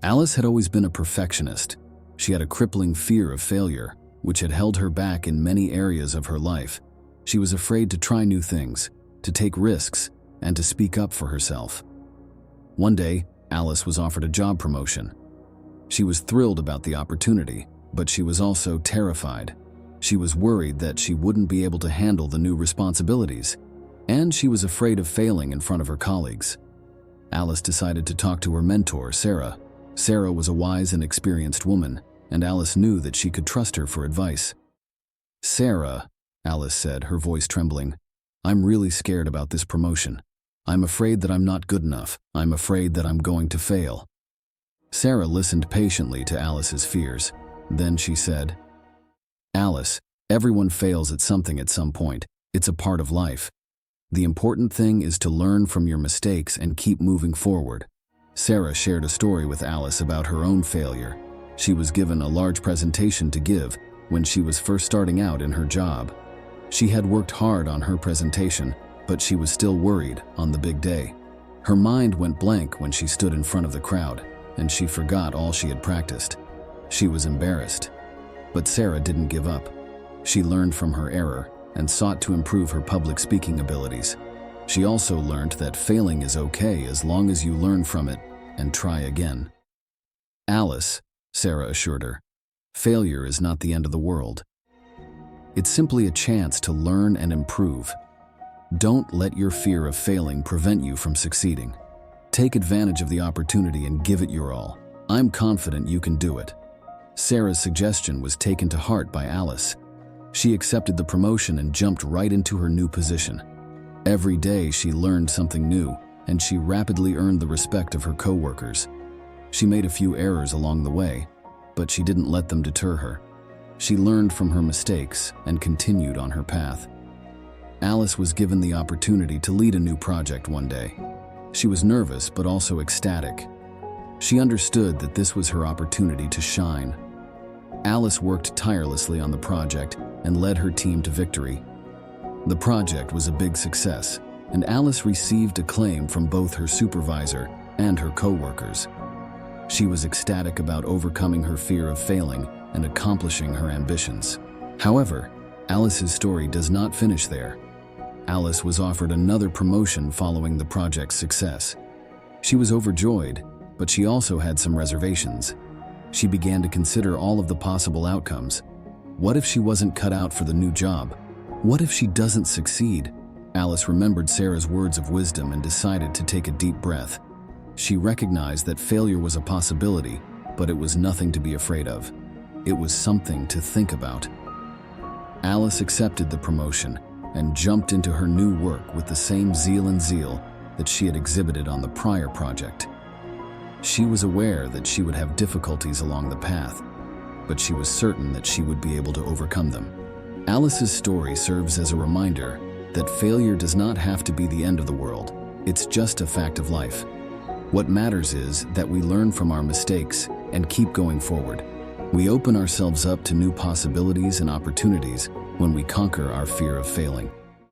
Alice had always been a perfectionist. She had a crippling fear of failure, which had held her back in many areas of her life. She was afraid to try new things, to take risks, and to speak up for herself. One day, Alice was offered a job promotion. She was thrilled about the opportunity, but she was also terrified. She was worried that she wouldn't be able to handle the new responsibilities, and she was afraid of failing in front of her colleagues. Alice decided to talk to her mentor, Sarah. Sarah was a wise and experienced woman, and Alice knew that she could trust her for advice. "Sarah," Alice said, her voice trembling, "I'm really scared about this promotion. I'm afraid that I'm not good enough. I'm afraid that I'm going to fail." Sarah listened patiently to Alice's fears. Then she said, "Alice, everyone fails at something at some point. It's a part of life. The important thing is to learn from your mistakes and keep moving forward." Sarah shared a story with Alice about her own failure. She was given a large presentation to give when she was first starting out in her job. She had worked hard on her presentation, but she was still worried on the big day. Her mind went blank when she stood in front of the crowd, and she forgot all she had practiced. She was embarrassed. But Sarah didn't give up. She learned from her error and sought to improve her public speaking abilities. She also learned that failing is okay as long as you learn from it and try again. "Alice," Sarah assured her, "failure is not the end of the world. It's simply a chance to learn and improve. Don't let your fear of failing prevent you from succeeding. Take advantage of the opportunity and give it your all. I'm confident you can do it." Sarah's suggestion was taken to heart by Alice. She accepted the promotion and jumped right into her new position. Every day she learned something new, and she rapidly earned the respect of her coworkers. She made a few errors along the way, but she didn't let them deter her. She learned from her mistakes and continued on her path. Alice was given the opportunity to lead a new project one day. She was nervous but also ecstatic. She understood that this was her opportunity to shine. Alice worked tirelessly on the project and led her team to victory. The project was a big success, and Alice received acclaim from both her supervisor and her coworkers. She was ecstatic about overcoming her fear of failing and accomplishing her ambitions. However, Alice's story does not finish there. Alice was offered another promotion following the project's success. She was overjoyed, but she also had some reservations. She began to consider all of the possible outcomes. What if she wasn't cut out for the new job? What if she doesn't succeed? Alice remembered Sarah's words of wisdom and decided to take a deep breath. She recognized that failure was a possibility, but it was nothing to be afraid of. It was something to think about. Alice accepted the promotion and jumped into her new work with the same zeal that she had exhibited on the prior project. She was aware that she would have difficulties along the path, but she was certain that she would be able to overcome them. Alice's story serves as a reminder that failure does not have to be the end of the world. It's just a fact of life. What matters is that we learn from our mistakes and keep going forward. We open ourselves up to new possibilities and opportunities when we conquer our fear of failing.